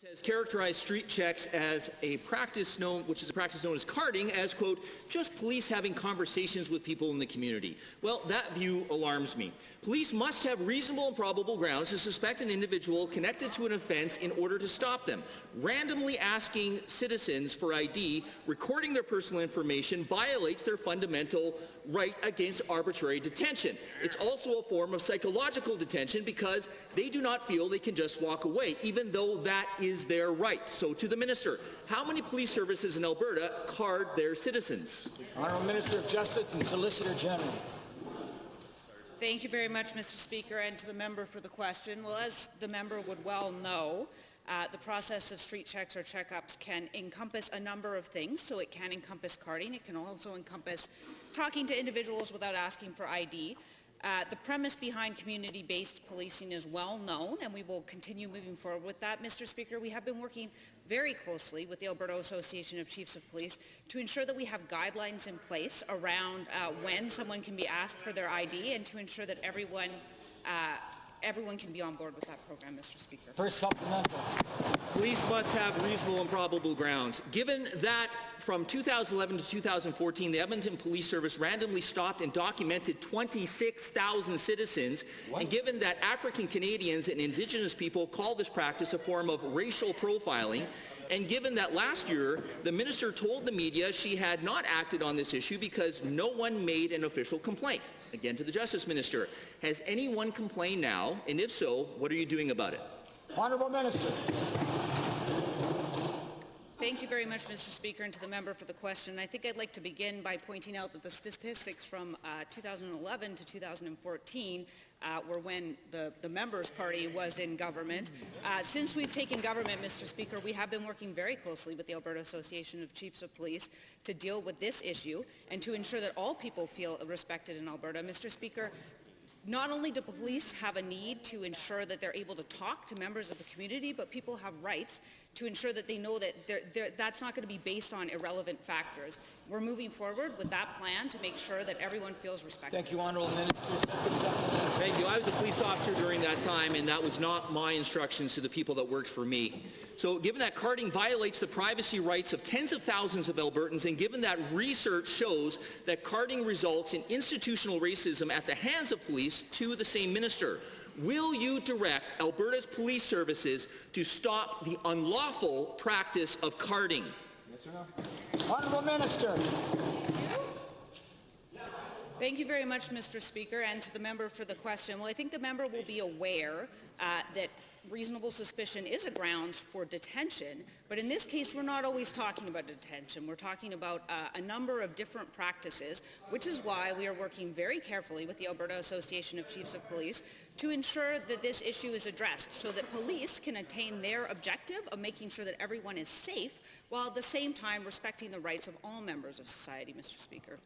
has characterized street checks as a practice known, as carding, as, quote, just police having conversations with people in the community. Well, that view alarms me. Police must have reasonable and probable grounds to suspect an individual connected to an offense in order to stop them. Randomly asking citizens for ID, recording their personal information, violates their fundamental right against arbitrary detention. It's also a form of psychological detention because they do not feel they can just walk away, even though that is their right. So to the Minister, how many police services in Alberta card their citizens? Honourable Minister of Justice and Solicitor General. Thank you very much, Mr. Speaker, and to the member for the question. Well, as the member would well know, the process of street checks or checkups can encompass a number of things. So it can encompass carding. It can also encompass talking to individuals without asking for ID. The premise behind community-based policing is well known, and we will continue moving forward with that. Mr. Speaker, we have been working very closely with the Alberta Association of Chiefs of Police to ensure that we have guidelines in place around when someone can be asked for their ID, and to ensure that everyone can be on board with that program, Mr. Speaker. First supplemental. Police must have reasonable and probable grounds. Given that from 2011 to 2014, the Edmonton Police Service randomly stopped and documented 26,000 citizens, and given that African Canadians and Indigenous people call this practice a form of racial profiling, and given that last year the minister told the media she had not acted on this issue because no one made an official complaint. Again to the Justice Minister, has anyone complained now, and if so, what are you doing about it? Honourable Minister. Thank you very much, Mr. Speaker, and to the member for the question. I think I'd like to begin by pointing out that the statistics from 2011 to 2014 were when the member's party was in government. Since we've taken government, Mr. Speaker, we have been working very closely with the Alberta Association of Chiefs of Police to deal with this issue and to ensure that all people feel respected in Alberta. Mr. Speaker, not only do police have a need to ensure that they're able to talk to members of the community, but people have rights to ensure that they know that that's not going to be based on irrelevant factors. We're moving forward with that plan to make sure that everyone feels respected. Thank you, Honourable Minister. Thank you. I was a police officer during that time, and that was not my instructions to the people that worked for me. So given that carding violates the privacy rights of tens of thousands of Albertans, and given that research shows that carding results in institutional racism at the hands of police, to the same minister, will you direct Alberta's police services to stop the unlawful practice of carding? Yes or no? Honourable Minister. Thank you very much, Mr. Speaker, and to the member for the question. Well, I think the member will be aware that reasonable suspicion is a grounds for detention, but in this case we're not always talking about detention. We're talking about a number of different practices, which is why we are working very carefully with the Alberta Association of Chiefs of Police to ensure that this issue is addressed so that police can attain their objective of making sure that everyone is safe while at the same time respecting the rights of all members of society, Mr. Speaker.